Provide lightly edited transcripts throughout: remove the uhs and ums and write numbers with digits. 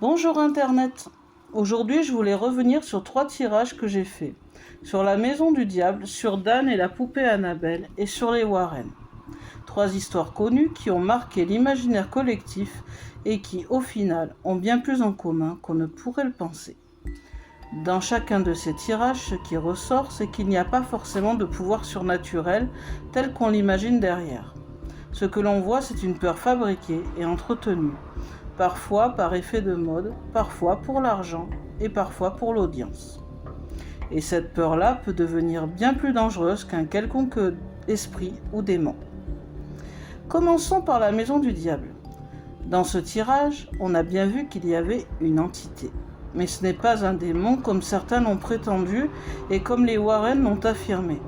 Bonjour Internet. Aujourd'hui, je voulais revenir sur 3 tirages que j'ai faits. Sur la Maison du Diable, sur Dan et la poupée Annabelle et sur les Warren. 3 histoires connues qui ont marqué l'imaginaire collectif et qui, au final, ont bien plus en commun qu'on ne pourrait le penser. Dans chacun de ces tirages, ce qui ressort, c'est qu'il n'y a pas forcément de pouvoir surnaturel tel qu'on l'imagine derrière. Ce que l'on voit, c'est une peur fabriquée et entretenue, parfois par effet de mode, parfois pour l'argent et parfois pour l'audience. Et cette peur-là peut devenir bien plus dangereuse qu'un quelconque esprit ou démon. Commençons par la Maison du Diable. Dans ce tirage, on a bien vu qu'il y avait une entité. Mais ce n'est pas un démon comme certains l'ont prétendu et comme les Warren l'ont affirmé.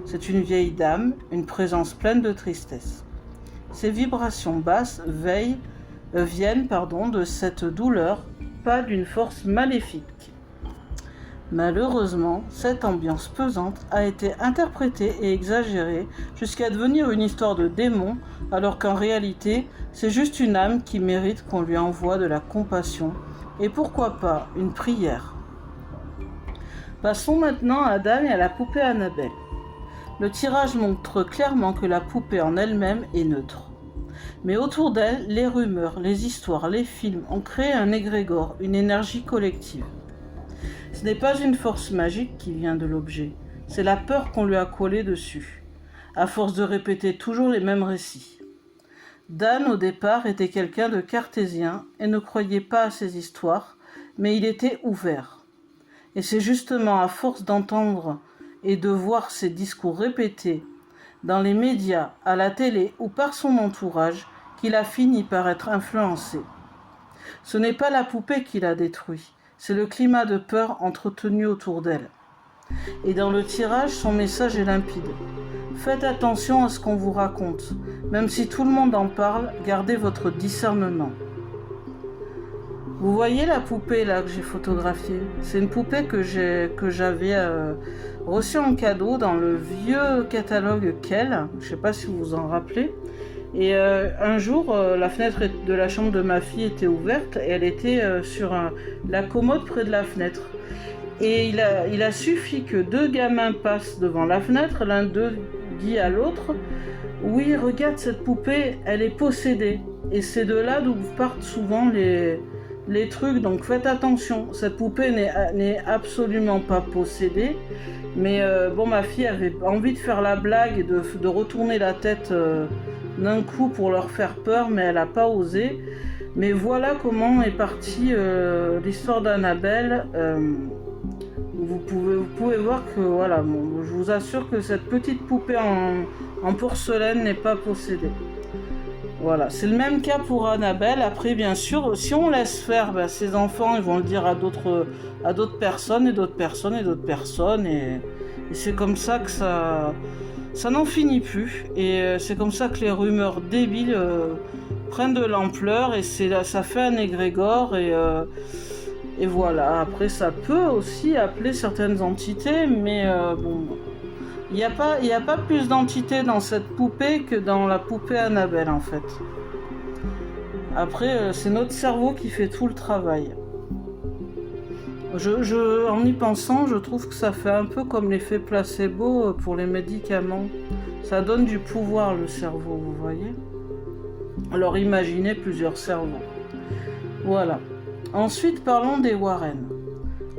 C'est une vieille dame, une présence pleine de tristesse. Ces vibrations basses viennent de cette douleur, pas d'une force maléfique. Malheureusement, cette ambiance pesante a été interprétée et exagérée jusqu'à devenir une histoire de démon, alors qu'en réalité, c'est juste une âme qui mérite qu'on lui envoie de la compassion et pourquoi pas une prière. Passons maintenant à Dan et à la poupée Annabelle. Le tirage montre clairement que la poupée en elle-même est neutre. Mais autour d'elle, les rumeurs, les histoires, les films ont créé un égrégore, une énergie collective. Ce n'est pas une force magique qui vient de l'objet, c'est la peur qu'on lui a collée dessus, à force de répéter toujours les mêmes récits. Dan, au départ, était quelqu'un de cartésien et ne croyait pas à ces histoires, mais il était ouvert. Et c'est justement à force d'entendre et de voir ces discours répétés dans les médias, à la télé ou par son entourage qu'il a fini par être influencé. Ce n'est pas la poupée qui l'a détruit, c'est le climat de peur entretenu autour d'elle. Et dans le tirage, son message est limpide. Faites attention à ce qu'on vous raconte. Même si tout le monde en parle, gardez votre discernement. Vous voyez la poupée là que j'ai photographiée? C'est une poupée que j'avais reçue en cadeau dans le vieux catalogue Kell. Je ne sais pas si vous vous en rappelez. Et un jour, la fenêtre de la chambre de ma fille était ouverte et elle était sur la commode près de la fenêtre. Et il a suffi que 2 gamins passent devant la fenêtre, l'un d'eux dit à l'autre « Oui, regarde cette poupée, elle est possédée ». Et c'est de là d'où partent souvent les trucs, donc faites attention. Cette poupée n'est absolument pas possédée, mais ma fille avait envie de faire la blague et de retourner la tête d'un coup pour leur faire peur, mais elle n'a pas osé. Mais voilà comment est partie l'histoire d'Annabelle. Vous pouvez voir que voilà, je vous assure que cette petite poupée en porcelaine n'est pas possédée. Voilà, c'est le même cas pour Annabelle. Après, bien sûr, si on laisse faire, ces enfants, ils vont le dire à d'autres personnes et d'autres personnes et d'autres personnes, et c'est comme ça que ça n'en finit plus. Et c'est comme ça que les rumeurs débiles prennent de l'ampleur, et ça fait un égrégore, et voilà. Après, ça peut aussi appeler certaines entités, mais il n'y a pas plus d'entités dans cette poupée que dans la poupée Annabelle, en fait. Après, c'est notre cerveau qui fait tout le travail. En y pensant, je trouve que ça fait un peu comme l'effet placebo pour les médicaments. Ça donne du pouvoir, le cerveau, vous voyez. Alors imaginez plusieurs cerveaux. Voilà. Ensuite, parlons des Warren.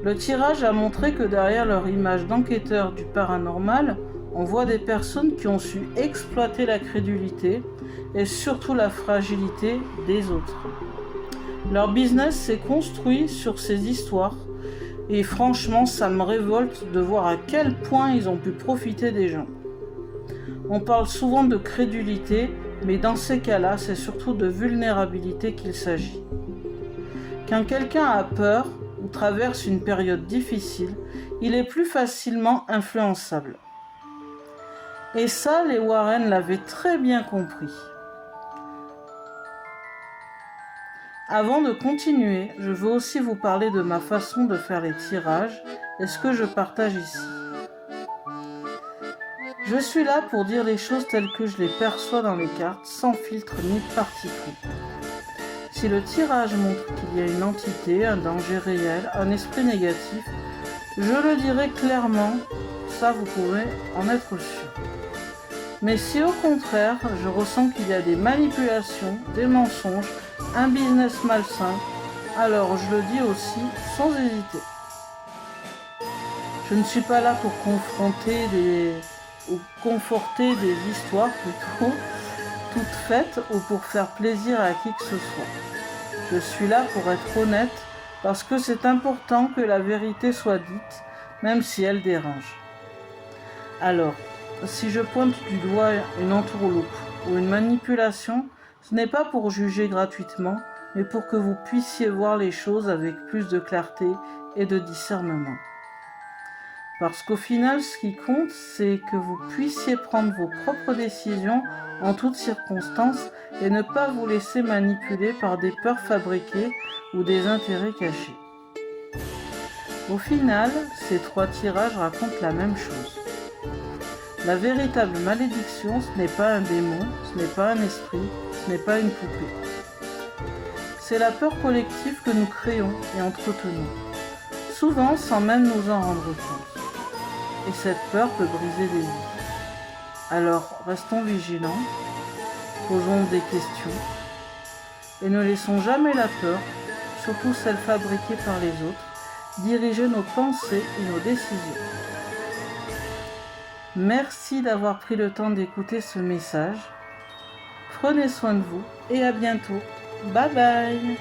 Le tirage a montré que derrière leur image d'enquêteurs du paranormal, on voit des personnes qui ont su exploiter la crédulité et surtout la fragilité des autres. Leur business s'est construit sur ces histoires et franchement, ça me révolte de voir à quel point ils ont pu profiter des gens. On parle souvent de crédulité, mais dans ces cas-là, c'est surtout de vulnérabilité qu'il s'agit. Quand quelqu'un a peur ou traverse une période difficile, il est plus facilement influençable. Et ça, les Warren l'avaient très bien compris. Avant de continuer, je veux aussi vous parler de ma façon de faire les tirages et ce que je partage ici. Je suis là pour dire les choses telles que je les perçois dans les cartes, sans filtre ni parti pris. Si le tirage montre qu'il y a une entité, un danger réel, un esprit négatif, je le dirai clairement, ça vous pouvez en être sûr. Mais si au contraire, je ressens qu'il y a des manipulations, des mensonges, un business malsain, alors je le dis aussi sans hésiter. Je ne suis pas là pour conforter des histoires plutôt toutes faites ou pour faire plaisir à qui que ce soit. Je suis là pour être honnête parce que c'est important que la vérité soit dite, même si elle dérange. Alors, si je pointe du doigt une entourloupe ou une manipulation, ce n'est pas pour juger gratuitement, mais pour que vous puissiez voir les choses avec plus de clarté et de discernement. Parce qu'au final, ce qui compte, c'est que vous puissiez prendre vos propres décisions en toutes circonstances et ne pas vous laisser manipuler par des peurs fabriquées ou des intérêts cachés. Au final, ces 3 tirages racontent la même chose. La véritable malédiction, ce n'est pas un démon, ce n'est pas un esprit, ce n'est pas une poupée. C'est la peur collective que nous créons et entretenons, souvent sans même nous en rendre compte. Et cette peur peut briser des vies. Alors, restons vigilants, posons des questions, et ne laissons jamais la peur, surtout celle fabriquée par les autres, diriger nos pensées et nos décisions. Merci d'avoir pris le temps d'écouter ce message. Prenez soin de vous et à bientôt. Bye bye.